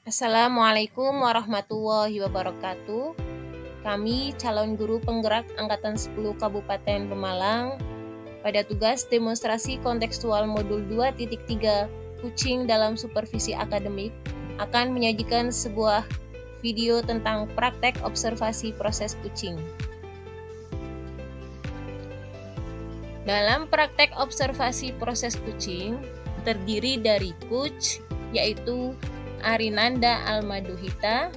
Assalamualaikum warahmatullahi wabarakatuh. Kami calon guru penggerak Angkatan 10 Kabupaten Pemalang pada tugas demonstrasi kontekstual modul 2.3 Kucing dalam supervisi akademik akan menyajikan sebuah video tentang praktek observasi proses kucing. Dalam praktek observasi proses kucing terdiri dari Kuc, yaitu Arinanda Almaduhita,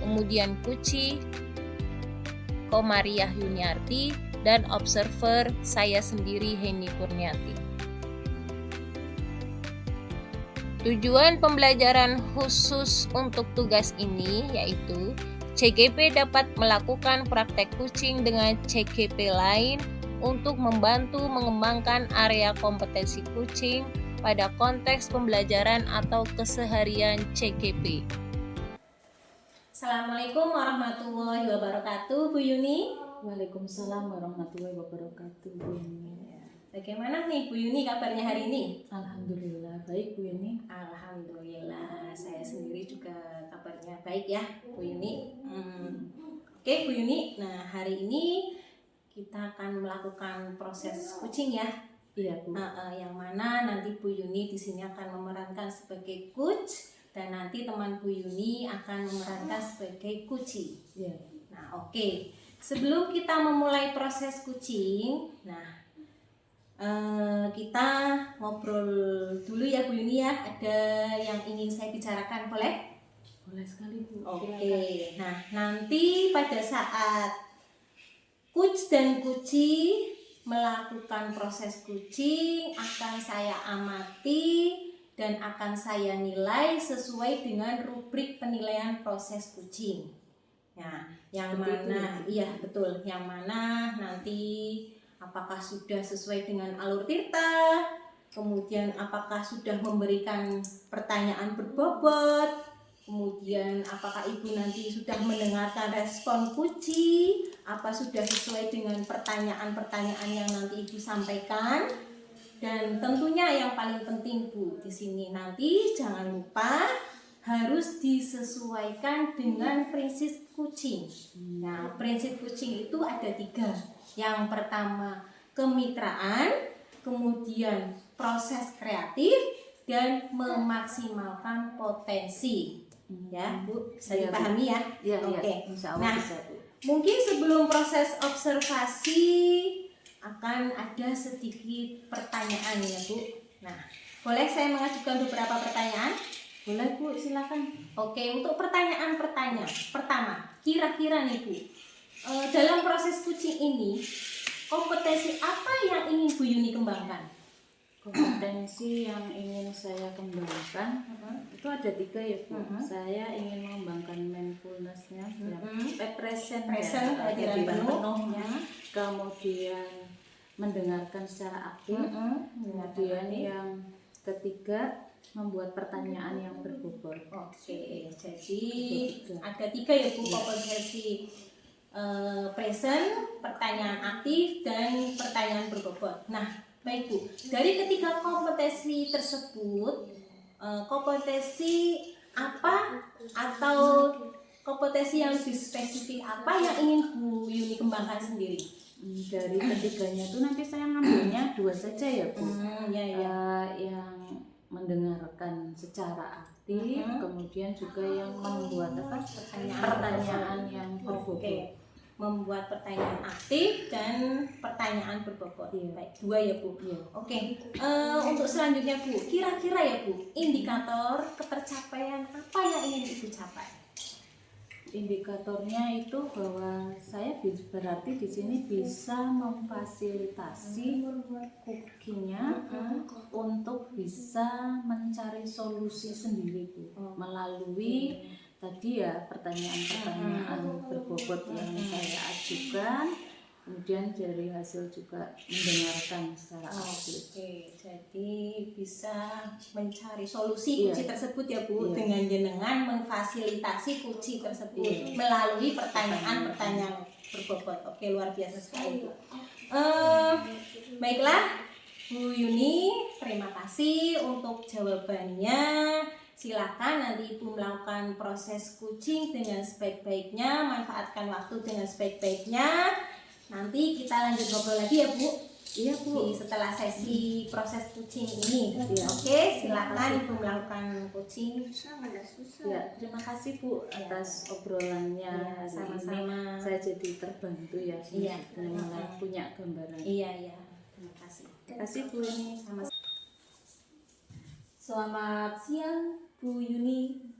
kemudian Kuci, Komariah Yuniarti, dan observer saya sendiri Heni Kurniati. Tujuan pembelajaran khusus untuk tugas ini yaitu CGP dapat melakukan praktek kucing dengan CGP lain untuk membantu mengembangkan area kompetensi kucing pada konteks pembelajaran atau keseharian CGP. Assalamualaikum warahmatullahi wabarakatuh, Bu Yuni. Waalaikumsalam warahmatullahi wabarakatuh, Bu Yuni. Bagaimana nih Bu Yuni kabarnya hari ini? Alhamdulillah baik, Bu Yuni. Alhamdulillah, saya sendiri juga kabarnya baik ya, Bu Yuni. Oke, Bu Yuni. Nah, hari ini kita akan melakukan proses kucing ya. Iya, Bu. Yang mana nanti Bu Yuni di sini akan memerankan sebagai Kuc dan nanti teman Bu Yuni akan memerankan sebagai Kuci. Iya. Nah, oke. Sebelum kita memulai proses kucing, kita ngobrol dulu ya Bu Yuni ya. Ada yang ingin saya bicarakan, boleh? Boleh sekali, Bu. Oke. Nah, nanti pada saat Kuc dan Kuci melakukan proses kucing akan saya amati dan akan saya nilai sesuai dengan rubrik penilaian proses kucing. Nah, yang mana iya betul, yang mana nanti apakah sudah sesuai dengan alur Tirta, kemudian apakah sudah memberikan pertanyaan berbobot, kemudian apakah Ibu nanti sudah mendengarkan respon Kuci, apa sudah sesuai dengan pertanyaan-pertanyaan yang nanti Ibu sampaikan. Dan tentunya yang paling penting Bu, di sini nanti jangan lupa harus disesuaikan dengan prinsip kucing. Nah, prinsip kucing itu ada 3. Yang pertama kemitraan, kemudian proses kreatif, dan memaksimalkan potensi. Ya, Bu, bisa dipahami ya? Iya, Oke. Insya Allah Nah, bisa, Bu. mungkin sebelum proses observasi akan ada sedikit pertanyaan ya Bu. Nah, boleh saya mengajukan beberapa pertanyaan? Boleh, Bu, silakan. Oke, untuk pertanyaan pertama, kira-kira nih Bu, dalam proses kucing ini kompetensi apa yang ingin Bu Yuni kembangkan? Kompetensi yang ingin saya kembangkan itu ada 3 ya, Bu. Saya ingin mengembangkan mindfulness-nya, present kehadiran penuhnya, kemudian mendengarkan secara aktif, kemudian yang ketiga membuat pertanyaan yang berbobot. Oke, jadi ada 3 ya Bu kompetensi present, pertanyaan aktif, dan pertanyaan berbobot. Nah, baik Bu, dari ketiga kompetensi tersebut, kompetensi apa atau kompetensi yang lebih spesifik apa yang ingin Bu Yuni kembangkan sendiri? Dari ketiganya itu nanti saya ngambilnya 2 saja ya Bu. Yang mendengarkan secara aktif, kemudian juga yang membuat pertanyaan yang berbobot. Membuat pertanyaan aktif dan pertanyaan berbobot. Baik, 2 ya Bu. Oke. Untuk selanjutnya Bu, kira-kira ya Bu, indikator ketercapaian apa yang ingin Ibu capai? Indikatornya itu bahwa saya berarti di sini bisa memfasilitasi kucingnya untuk bisa mencari solusi sendiri Bu, melalui tadi ya pertanyaan-pertanyaan berbobot yang saya ajukan, kemudian dari hasil juga mendengarkan secara aktif. Oke, jadi bisa mencari solusi kuci tersebut ya Bu, dengan jenengan memfasilitasi kuci tersebut melalui pertanyaan-pertanyaan berbobot. Oke, luar biasa sekali Bu. Baiklah Bu Yuni, terima kasih untuk jawabannya. Silakan nanti Ibu melakukan proses kucing dengan sebaik-baiknya, manfaatkan waktu dengan sebaik-baiknya. Nanti kita lanjut ngobrol lagi ya Bu. Iya Bu. Setelah sesi proses kucing ini. Ya. Oke, silakan Ibu melakukan kucing. Ya, terima kasih Bu atas obrolannya. Ya, sama-sama. Saya jadi terbantu ya. Iya. Mulai punya gambaran. Iya. Terima kasih. Terima kasih Bu. Sama. Selamat siang Bu Yuni.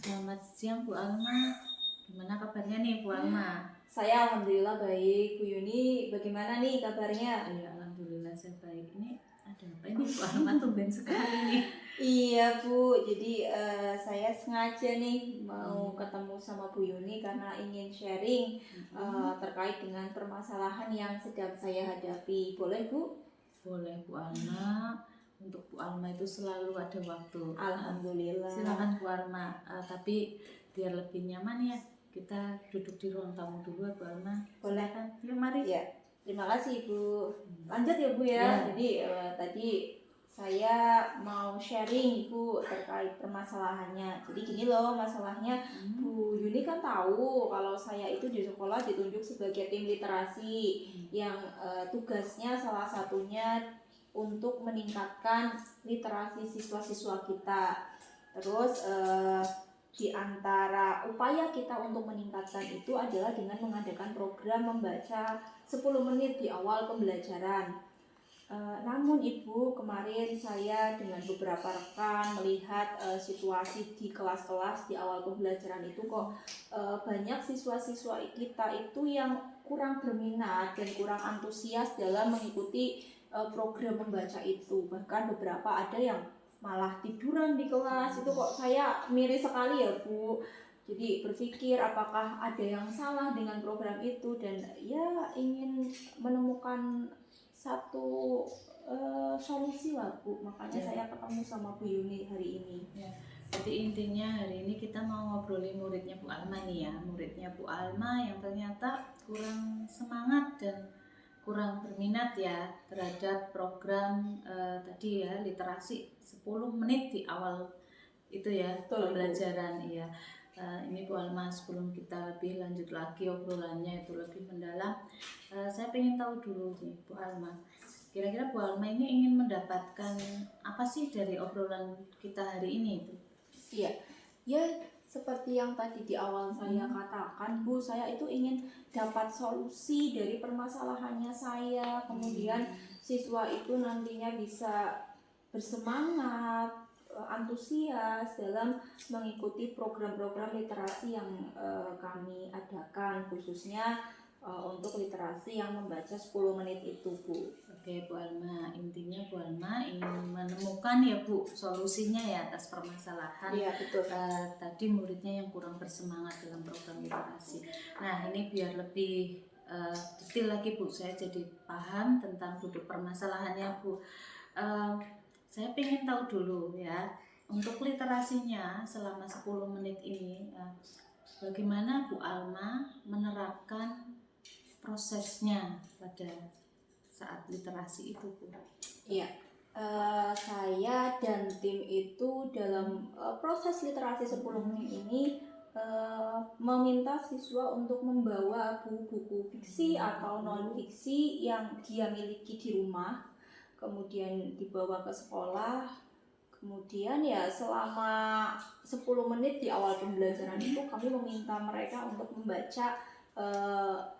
Selamat siang Bu Alma. Gimana kabarnya nih Bu Alma? Saya alhamdulillah baik. Bu Yuni, bagaimana nih kabarnya? Ya, alhamdulillah saya baik. Ini ada apa ini Bu Alma tumben sekali nih? Iya Bu, jadi saya sengaja nih mau ketemu sama Bu Yuni karena ingin sharing terkait dengan permasalahan yang sedang saya hadapi. Boleh Bu? Boleh Bu Alma. Untuk Bu Alma itu selalu ada waktu. Alhamdulillah. Silakan Bu Alma. Tapi biar lebih nyaman ya, kita duduk di ruang tamu dulu ya Bu Alma. Boleh kan? Yuk mari. Ya, terima kasih Bu. Lanjut ya Bu ya. Ya. Jadi tadi saya mau sharing Bu terkait permasalahannya. Jadi gini loh masalahnya, Bu Yuni kan tahu kalau saya itu di sekolah ditunjuk sebagai tim literasi yang tugasnya salah satunya untuk meningkatkan literasi siswa-siswa kita. Terus di antara upaya kita untuk meningkatkan itu adalah dengan mengadakan program membaca 10 menit di awal pembelajaran. Namun Ibu, kemarin saya dengan beberapa rekan melihat situasi di kelas-kelas di awal pembelajaran itu kok banyak siswa-siswa kita itu yang kurang berminat dan kurang antusias dalam mengikuti program membaca itu. Bahkan beberapa ada yang malah tiduran di kelas. Itu kok saya miris sekali ya Bu. Jadi berpikir apakah ada yang salah dengan program itu, dan ya ingin menemukan satu solusi lah Bu. Makanya saya ketemu sama Bu Yuni hari ini. Ya. Jadi intinya hari ini kita mau ngobrolin muridnya Bu Alma nih ya. Muridnya Bu Alma yang ternyata kurang semangat dan kurang berminat ya terhadap program tadi ya, literasi 10 menit di awal itu ya. Betul, pembelajaran ya. Ini Bu Alma, sebelum kita lebih lanjut lagi obrolannya itu lebih mendalam, saya ingin tahu dulu nih Bu Alma, kira-kira Bu Alma ini ingin mendapatkan apa sih dari obrolan kita hari ini Bu? Iya, ya seperti yang tadi di awal saya katakan Bu, saya itu ingin dapat solusi dari permasalahannya saya, kemudian siswa itu nantinya bisa bersemangat, antusias dalam mengikuti program-program literasi yang kami adakan, khususnya untuk literasi yang membaca 10 menit itu Bu. Oke Bu Alma, intinya Bu Alma ingin menemukan ya Bu solusinya ya atas permasalahan. Iya betul. Tadi muridnya yang kurang bersemangat dalam program literasi. Nah ini biar lebih detail lagi Bu, saya jadi paham tentang duduk permasalahannya Bu. Saya ingin tahu dulu ya, untuk literasinya selama 10 menit ini bagaimana Bu Alma menerapkan prosesnya pada saat literasi itu Bu? Iya, saya dan tim itu dalam proses literasi 10 menit ini meminta siswa untuk membawa buku-buku fiksi atau non-fiksi yang dia miliki di rumah, kemudian dibawa ke sekolah. Kemudian ya selama 10 menit di awal pembelajaran itu kami meminta mereka untuk membaca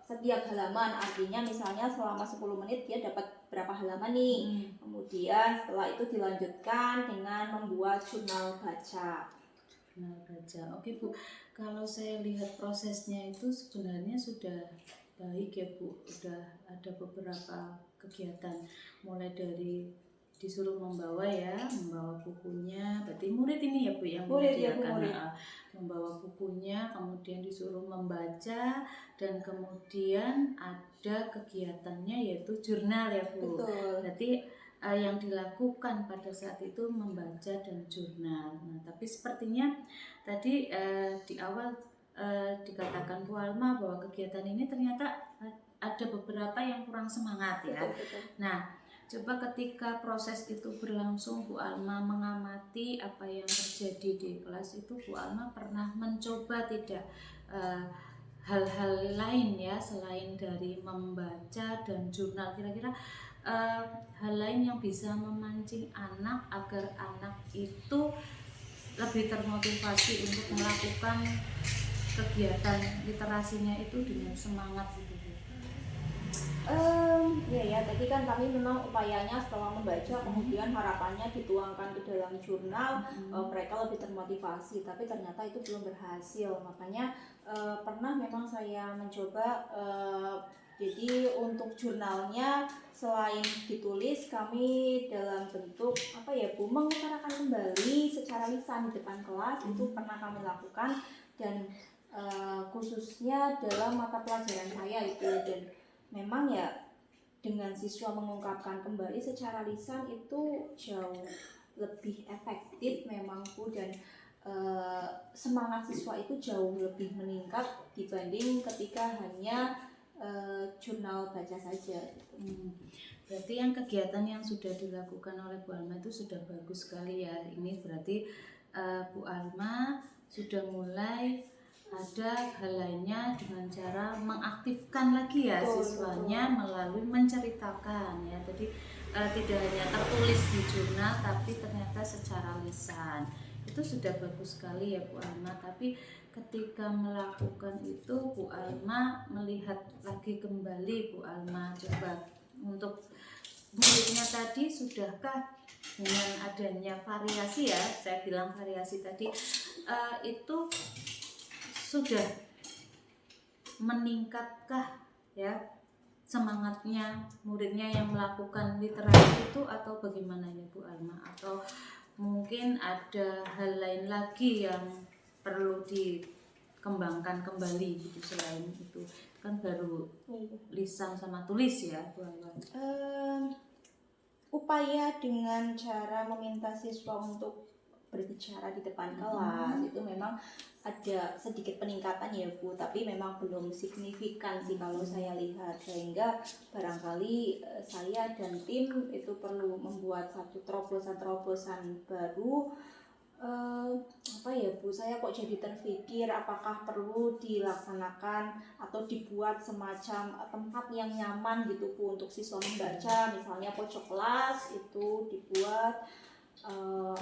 setiap halaman. Artinya misalnya selama 10 menit dia dapat berapa halaman nih. Kemudian setelah itu dilanjutkan dengan membuat jurnal baca. Jurnal baca. Oke Bu, kalau saya lihat prosesnya itu sebenarnya sudah baik ya Bu. Sudah ada beberapa kegiatan, mulai dari disuruh membawa bukunya, berarti murid ini ya Bu yang menyediakan membawa bukunya, kemudian disuruh membaca, dan kemudian ada kegiatannya yaitu jurnal ya Bu. Betul. Berarti yang dilakukan pada saat itu membaca dan jurnal. Nah, tapi sepertinya tadi di awal dikatakan Bu Alma bahwa kegiatan ini ternyata ada beberapa yang kurang semangat ya. Betul. Nah, Coba ketika proses itu berlangsung, Bu Alma mengamati apa yang terjadi di kelas itu, Bu Alma pernah mencoba tidak hal-hal lain ya selain dari membaca dan jurnal, kira-kira hal lain yang bisa memancing anak agar anak itu lebih termotivasi untuk melakukan kegiatan literasinya itu dengan semangat gitu. Ya tadi kan kami memang upayanya setelah membaca kemudian harapannya dituangkan ke dalam jurnal, mereka lebih termotivasi, tapi ternyata itu belum berhasil. Makanya pernah memang saya mencoba, jadi untuk jurnalnya selain ditulis, kami dalam bentuk mengutarakan kembali secara lisan di depan kelas, itu pernah kami lakukan, dan khususnya dalam mata pelajaran saya itu. Dan memang ya dengan siswa mengungkapkan kembali secara lisan itu jauh lebih efektif memang Bu, dan semangat siswa itu jauh lebih meningkat dibanding ketika hanya jurnal baca saja. Berarti yang kegiatan yang sudah dilakukan oleh Bu Alma itu sudah bagus sekali ya. Ini berarti Bu Alma sudah mulai ada hal lainnya dengan cara mengaktifkan lagi ya siswanya melalui menceritakan ya. Jadi tidak hanya tertulis di jurnal tapi ternyata secara lisan. Itu sudah bagus sekali ya Bu Alma. Tapi ketika melakukan itu Bu Alma melihat lagi kembali, Bu Alma coba untuk muridnya tadi, sudahkah dengan adanya variasi ya, saya bilang variasi tadi, itu sudah meningkatkah ya semangatnya muridnya yang melakukan literasi itu, atau bagaimana ya Bu Alma? Atau mungkin ada hal lain lagi yang perlu dikembangkan kembali gitu selain itu? Kan baru lisan sama tulis ya Bu Alma. Upaya dengan cara meminta siswa untuk berbicara di depan kelas itu memang ada sedikit peningkatan ya Bu, tapi memang belum signifikan sih kalau saya lihat, sehingga barangkali saya dan tim itu perlu membuat satu terobosan-terobosan baru. Bu, saya kok jadi terpikir apakah perlu dilaksanakan atau dibuat semacam tempat yang nyaman gitu Bu untuk siswa membaca, misalnya pojok kelas itu dibuat, atau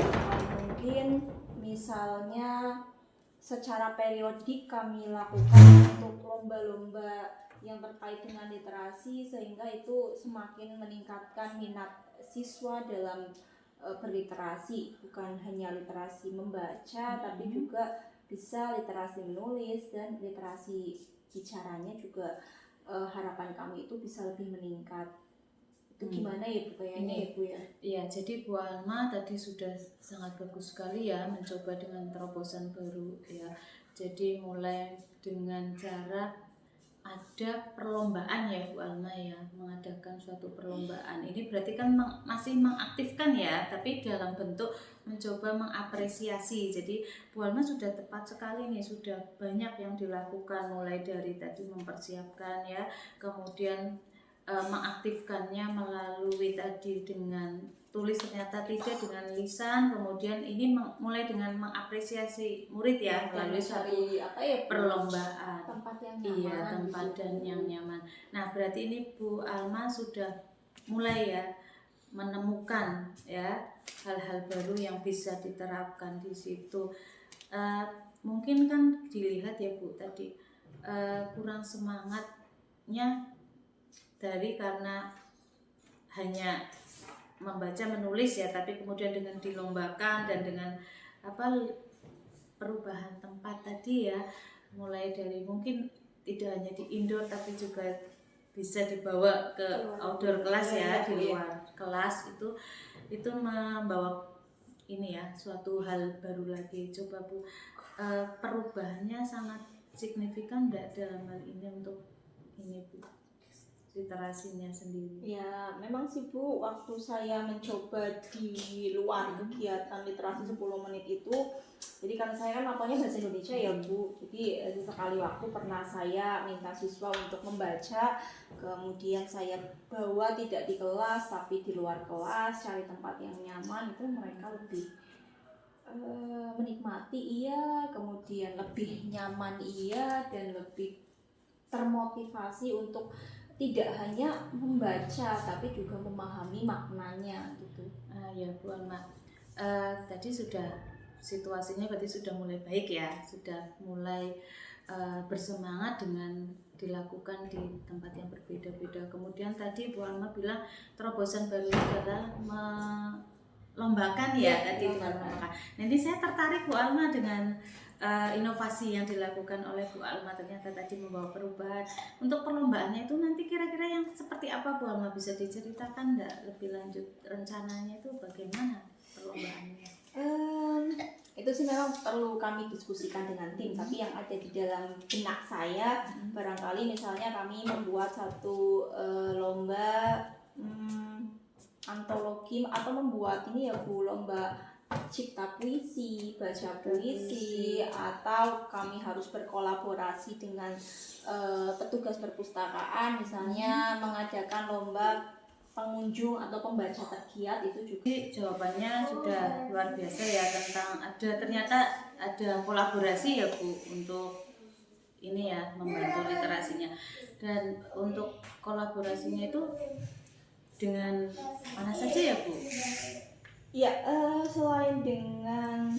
mungkin misalnya secara periodik kami lakukan untuk lomba-lomba yang terkait dengan literasi, sehingga itu semakin meningkatkan minat siswa dalam berliterasi, bukan hanya literasi membaca tapi juga bisa literasi menulis dan literasi bicaranya juga. Harapan kami itu bisa lebih meningkat. Itu gimana ya Bu kayaknya ya Bu ya? Iya, jadi Bu Alma tadi sudah sangat bagus sekali ya mencoba dengan terobosan baru ya. Jadi mulai dengan cara ada perlombaan ya Bu Alma ya, mengadakan suatu perlombaan. Ini berarti kan masih mengaktifkan ya, tapi dalam bentuk mencoba mengapresiasi. Jadi Bu Alma sudah tepat sekali nih, sudah banyak yang dilakukan, mulai dari tadi mempersiapkan ya, kemudian mengaktifkannya melalui tadi dengan tulis ternyata tidak, dengan lisan, kemudian ini mulai dengan mengapresiasi murid ya melalui suatu perlombaan, tempat yang nyaman. Iya, tempat dan yang nyaman. Nah berarti ini Bu Alma sudah mulai ya menemukan ya hal-hal baru yang bisa diterapkan di situ. Mungkin kan dilihat ya Bu tadi kurang semangatnya dari karena hanya membaca menulis ya, tapi kemudian dengan dilombakan dan dengan perubahan tempat tadi ya, mulai dari mungkin tidak hanya di indoor tapi juga bisa dibawa ke outdoor kelas ya, di luar kelas itu membawa ini ya suatu hal baru lagi. Coba Bu, perubahannya sangat signifikan enggak dalam hal ini untuk ini Bu, literasinya sendiri? Ya memang sih Bu, waktu saya mencoba di luar kegiatan literasi 10 menit itu, jadi kan saya kan mapelnya bahasa Indonesia ya Bu. Jadi sekali waktu pernah saya minta siswa untuk membaca, kemudian saya bawa tidak di kelas tapi di luar kelas, cari tempat yang nyaman, itu mereka lebih menikmati iya, kemudian lebih nyaman iya, dan lebih termotivasi untuk tidak hanya membaca tapi juga memahami maknanya gitu. Ya Bu Alma, tadi sudah situasinya berarti sudah mulai baik ya, sudah mulai bersemangat dengan dilakukan di tempat yang berbeda-beda. Kemudian tadi Bu Alma bilang terobosan baru adalah lombakan ya, tadi dengan lombakan. Nanti saya tertarik Bu Alma dengan inovasi yang dilakukan oleh Bu Alma, ternyata tadi membawa perubahan. Untuk perlombaannya itu nanti kira-kira yang seperti apa Bu Alma, bisa diceritakan nggak lebih lanjut, rencananya itu bagaimana perlombaannya? Itu sih memang perlu kami diskusikan dengan tim, tapi yang ada di dalam benak saya barangkali misalnya kami membuat satu lomba antologi atau membuat ini ya Bu, lomba cipta puisi, baca puisi, atau kami harus berkolaborasi dengan petugas perpustakaan misalnya mengadakan lomba pengunjung atau pembaca tergiat, itu juga. Jadi jawabannya sudah luar biasa ya, tentang ternyata ada kolaborasi ya Bu untuk ini ya, membantu literasinya. Dan untuk kolaborasinya itu dengan mana saja ya Bu? Ya, selain dengan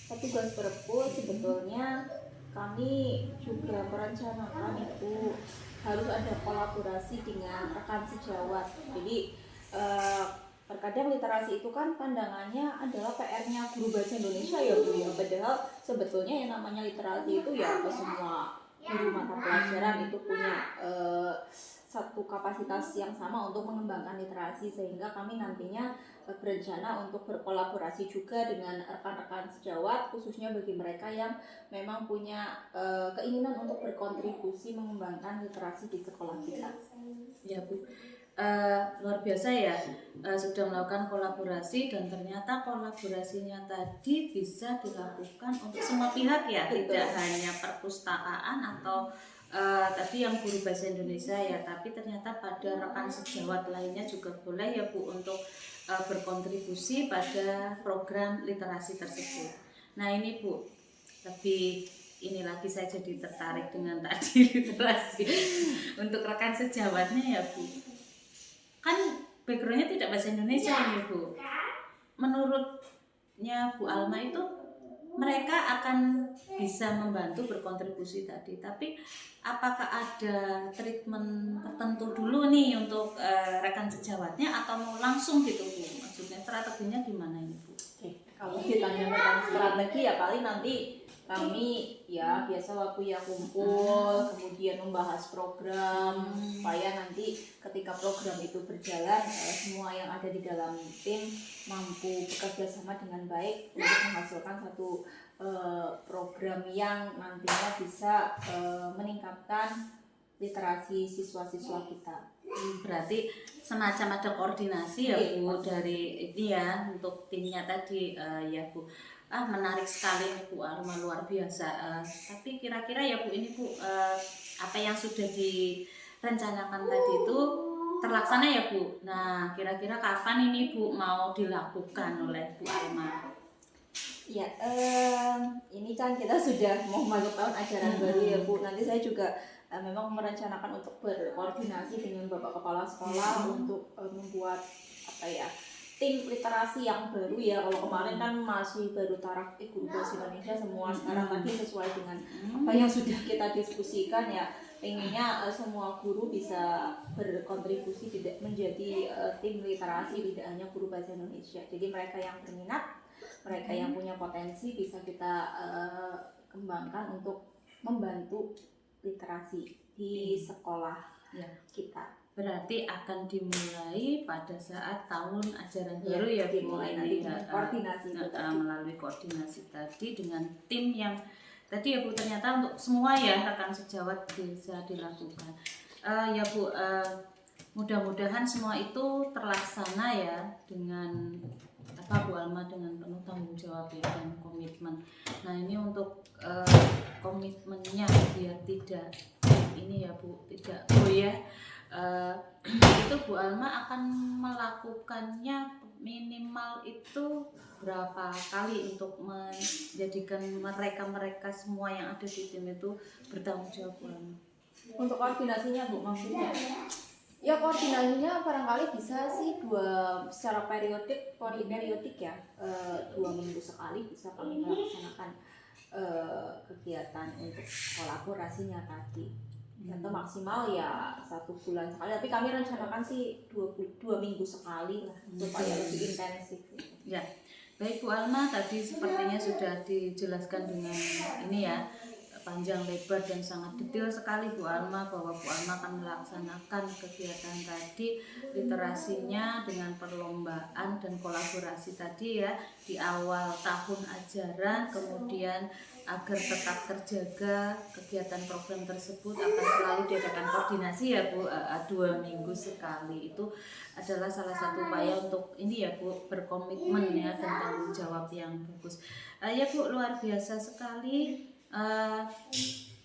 petugas perpus, sebetulnya kami juga merencanakan itu harus ada kolaborasi dengan rekan sejawat. Jadi terkadang literasi itu kan pandangannya adalah PR-nya guru bahasa Indonesia ya Bu ya. Padahal sebetulnya yang namanya literasi itu ya semua guru mata pelajaran itu punya satu kapasitas yang sama untuk mengembangkan literasi, sehingga kami nantinya berencana untuk berkolaborasi juga dengan rekan-rekan sejawat, khususnya bagi mereka yang memang punya keinginan untuk berkontribusi mengembangkan literasi di sekolah kita. Ya Bu, luar biasa ya, sudah melakukan kolaborasi, dan ternyata kolaborasinya tadi bisa dilakukan untuk semua pihak ya. Betul. Tidak hanya perpustakaan atau tadi yang guru bahasa Indonesia ya, tapi ternyata pada rekan sejawat lainnya juga boleh ya Bu untuk berkontribusi pada program literasi tersebut. Nah ini Bu, lebih ini lagi saya jadi tertarik dengan tadi literasi untuk rekan sejawatnya ya Bu. Kan backgroundnya tidak bahasa Indonesia ini Bu. Menurutnya Bu Alma itu mereka akan bisa membantu berkontribusi tadi, tapi apakah ada treatment tertentu dulu nih untuk rekan sejawatnya, atau mau langsung gitu Bu? Maksudnya strateginya gimana ini Bu? Kalau ditanya tentang strategi ya paling nanti kami ya biasa waktu ya kumpul, kemudian membahas program supaya nanti ketika program itu berjalan semua yang ada di dalam tim mampu bekerja sama dengan baik untuk menghasilkan satu program yang nantinya bisa meningkatkan literasi siswa-siswa kita. Berarti semacam ada koordinasi ya Bu dari ini ya untuk timnya tadi ya Bu. Menarik sekali nih Bu Alma, luar biasa. Tapi kira-kira ya Bu, ini Bu apa yang sudah direncanakan tadi itu terlaksana ya Bu. Nah kira-kira kapan ini Bu mau dilakukan oleh Bu Alma? Ya, ini kan kita sudah mau masuk tahun ajaran baru ya Bu. Nanti saya juga memang merencanakan untuk berkoordinasi dengan Bapak Kepala Sekolah untuk membuat apa ya, tim literasi yang baru ya. Kalau kemarin kan masih baru taraf guru bahasa Indonesia semua, sekarang lagi sesuai dengan apa yang sudah kita diskusikan ya. Pengennya semua guru bisa berkontribusi tidak menjadi tim literasi, tidak hanya guru bahasa Indonesia. Jadi mereka yang berminat, mereka yang punya potensi bisa kita kembangkan untuk membantu literasi di sekolah ya kita. Berarti akan dimulai pada saat tahun ajaran baru ya Bu, dimulai nanti koordinasi melalui koordinasi tadi dengan tim yang tadi ya Bu, ternyata untuk semua ya rekan sejawat bisa dilakukan. Ya Bu, mudah-mudahan semua itu terlaksana ya dengan Bu Alma dengan penuh tanggung jawab ya, dan komitmen. Nah ini untuk komitmennya biar tidak ini ya Bu, tidak goyah, itu Bu Alma akan melakukannya minimal itu berapa kali untuk menjadikan mereka semua yang ada di tim itu bertanggung jawab Bu Alma? Untuk koordinasinya Bu, maksudnya ya koordinasinya barangkali bisa sih secara periodik ya, 2 minggu sekali bisa kami melaksanakan kegiatan untuk kolaborasinya tadi. Atau maksimal ya 1 bulan sekali, tapi kami rencanakan sih 2 minggu sekali lah supaya lebih intensif. Ya, baik Bu Alma, tadi sepertinya sudah dijelaskan dengan ini ya, panjang lebar dan sangat detail sekali Bu Alma, bahwa Bu Alma akan melaksanakan kegiatan tadi, literasinya dengan perlombaan dan kolaborasi tadi ya di awal tahun ajaran, kemudian agar tetap terjaga kegiatan program tersebut akan selalu diadakan koordinasi ya Bu, 2 minggu sekali. Itu adalah salah satu upaya untuk ini ya Bu, berkomitmen ya dan tanggung jawab yang bagus. Ya Bu, luar biasa sekali.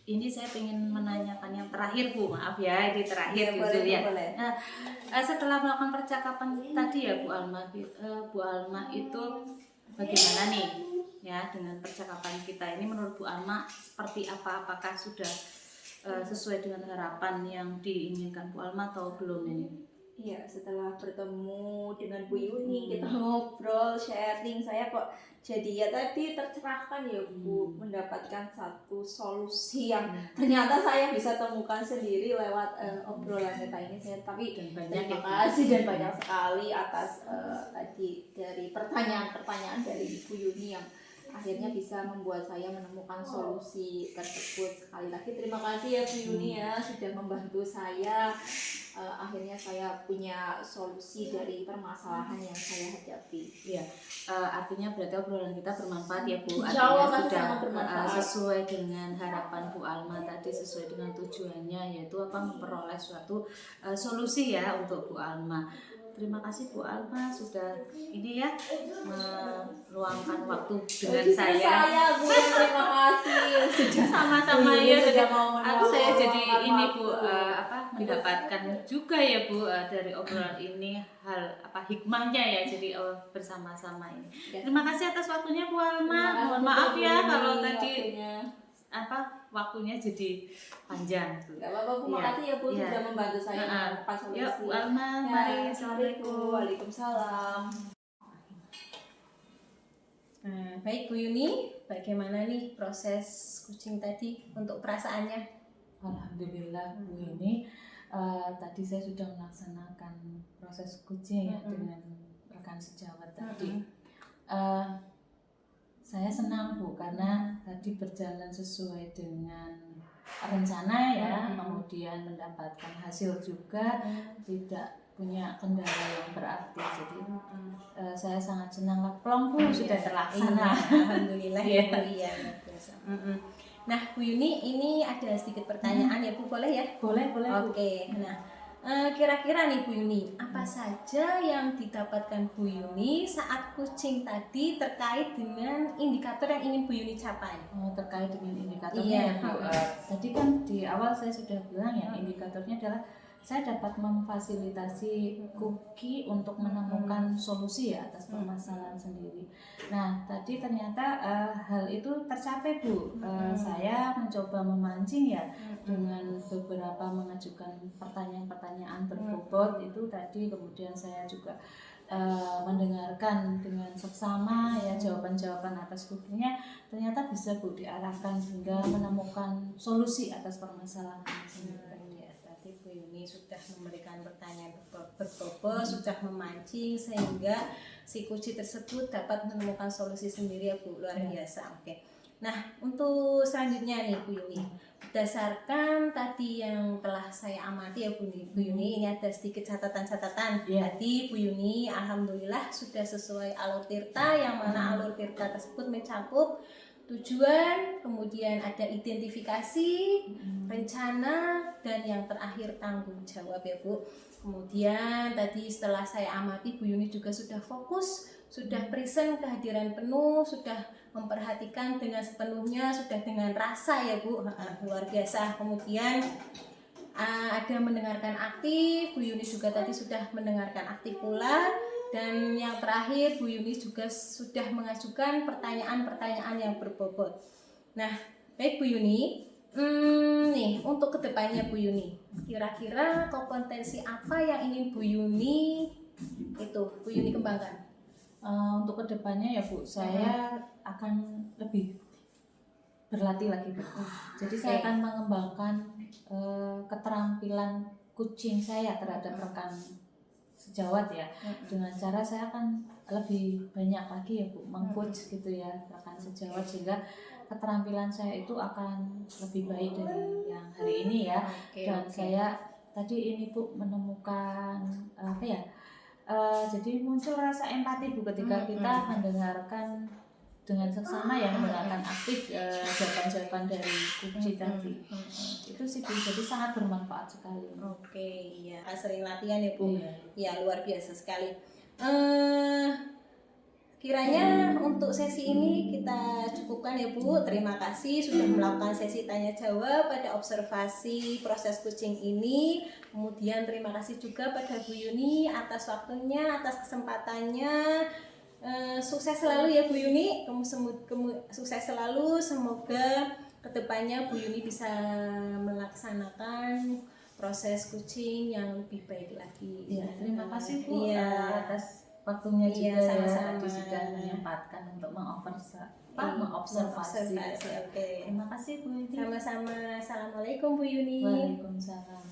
Ini saya ingin menanyakan yang terakhir Bu, maaf ya, ini terakhir gitu ya. Setelah melakukan percakapan tadi ya Bu Alma, Bu Alma itu bagaimana nih ya dengan percakapan kita ini? Menurut Bu Alma seperti apa? Apakah sudah sesuai dengan harapan yang diinginkan Bu Alma atau belum ini? Iya, setelah bertemu dengan Bu Yuni, kita ngobrol, sharing, saya kok jadi ya tadi tercerahkan ya Bu, mendapatkan satu solusi yang ternyata saya bisa temukan sendiri lewat obrolan kita ini. Tapi terima kasih dan banyak sekali atas tadi dari pertanyaan-pertanyaan dari Bu Yuni yang akhirnya bisa membuat saya menemukan solusi tersebut. Sekali lagi terima kasih ya Bu Yuni ya, sudah membantu saya. Akhirnya saya punya solusi dari permasalahan yang saya hadapi. Iya, artinya berarti obrolan kita bermanfaat ya Bu. Insyaallah sudah sesuai dengan harapan Bu Alma tadi, sesuai dengan tujuannya, yaitu memperoleh suatu solusi ya untuk Bu Alma. Terima kasih Bu Alma sudah ini ya meluangkan waktu dengan saya. Bu, terima kasih. Sama-sama ya. Saya jadi ini Bu, mendapatkan juga ya Bu dari obrolan ini hal hikmahnya ya, jadi bersama-sama ini. Terima kasih atas waktunya Bu Alma. Mohon maaf ya kalau tadi waktunya jadi panjang. Gak apa-apa Bu, makasih ya Bu sudah membantu saya menemukan solusi. Ya Bu Alma, mari. Assalamualaikum. Waalaikumsalam. Baik Bu Yuni, bagaimana nih proses coaching tadi untuk perasaannya? Alhamdulillah Bu Yuni, tadi saya sudah melaksanakan proses coaching ya dengan rekan sejawat tadi. Saya senang Bu karena tadi berjalan sesuai dengan rencana ya, kemudian mendapatkan hasil juga, tidak punya kendala yang berarti. Jadi saya sangat senang lah, plong Bu sudah terlaksana. Alhamdulillah ya Bu. Nah Bu Yuni, ini ada sedikit pertanyaan ya Bu, boleh ya? Boleh Bu. Oke, nah kira-kira nih Bu Yuni, apa saja yang didapatkan Bu Yuni saat coaching tadi terkait dengan indikator yang ingin Bu Yuni capai? Terkait dengan indikatornya ya Bu. Tadi kan di awal saya sudah bilang ya, indikatornya adalah saya dapat memfasilitasi Kuki untuk menemukan solusi ya atas permasalahan sendiri. Nah tadi ternyata hal itu tercapai Bu. Saya mencoba memancing ya dengan beberapa mengajukan pertanyaan-pertanyaan berbobot itu tadi, kemudian saya juga mendengarkan dengan seksama ya jawaban-jawaban atas Kukinya, ternyata bisa Bu diarahkan hingga menemukan solusi atas permasalahan sendiri. Bu Yuni sudah memberikan pertanyaan berbobot, sudah memancing sehingga si kunci tersebut dapat menemukan solusi sendiri ya Bu, luar biasa. Oke. Nah untuk selanjutnya nih Bu Yuni, berdasarkan tadi yang telah saya amati ya Bu Yuni, ini ada sedikit catatan-catatan. Tadi Bu Yuni alhamdulillah sudah sesuai alur tirta, yang mana alur tirta tersebut mencakup tujuan, kemudian ada identifikasi, rencana, dan yang terakhir tanggung jawab ya Bu. Kemudian tadi setelah saya amati Bu Yuni juga sudah fokus, sudah present kehadiran penuh, sudah memperhatikan dengan sepenuhnya, sudah dengan rasa ya Bu. Luar biasa. Kemudian ada mendengarkan aktif, Bu Yuni juga tadi sudah mendengarkan aktif pula. Dan yang terakhir Bu Yuni juga sudah mengajukan pertanyaan-pertanyaan yang berbobot. Nah, baik Bu Yuni, nih untuk kedepannya Bu Yuni, kira-kira kompetensi apa yang ingin Bu Yuni kembangkan? Untuk kedepannya ya Bu, saya akan lebih berlatih lagi Bu. Jadi saya akan mengembangkan keterampilan coaching saya terhadap rekan sejawat ya. Dengan cara saya akan lebih banyak lagi ya Bu mengcoach gitu ya rekan sejawat, sehingga keterampilan saya itu akan lebih baik dari yang hari ini ya. Saya tadi ini Bu menemukan jadi muncul rasa empati Bu ketika kita mendengarkan dengan seksama ya, mendengarkan aktif jawaban-jawaban dari kunci tadi. Itu sih Bu, jadi sangat bermanfaat sekali. Iya, sering latihan ya Bu. Ya, luar biasa sekali. Kiranya untuk sesi ini kita cukupkan ya Bu. Terima kasih sudah melakukan sesi tanya jawab pada observasi proses coaching ini. Kemudian terima kasih juga pada Bu Yuni atas waktunya, atas kesempatannya. Sukses selalu ya Bu Yuni. Sukses selalu. Semoga kedepannya Bu Yuni bisa melaksanakan proses coaching yang lebih baik lagi. Ya, terima kasih Bu atas waktunya juga sama-sama. Sudah menyempatkan untuk mengobservasi. Oke. Terima kasih Bu Yuni. Sama-sama. Assalamualaikum Bu Yuni. Waalaikumsalam.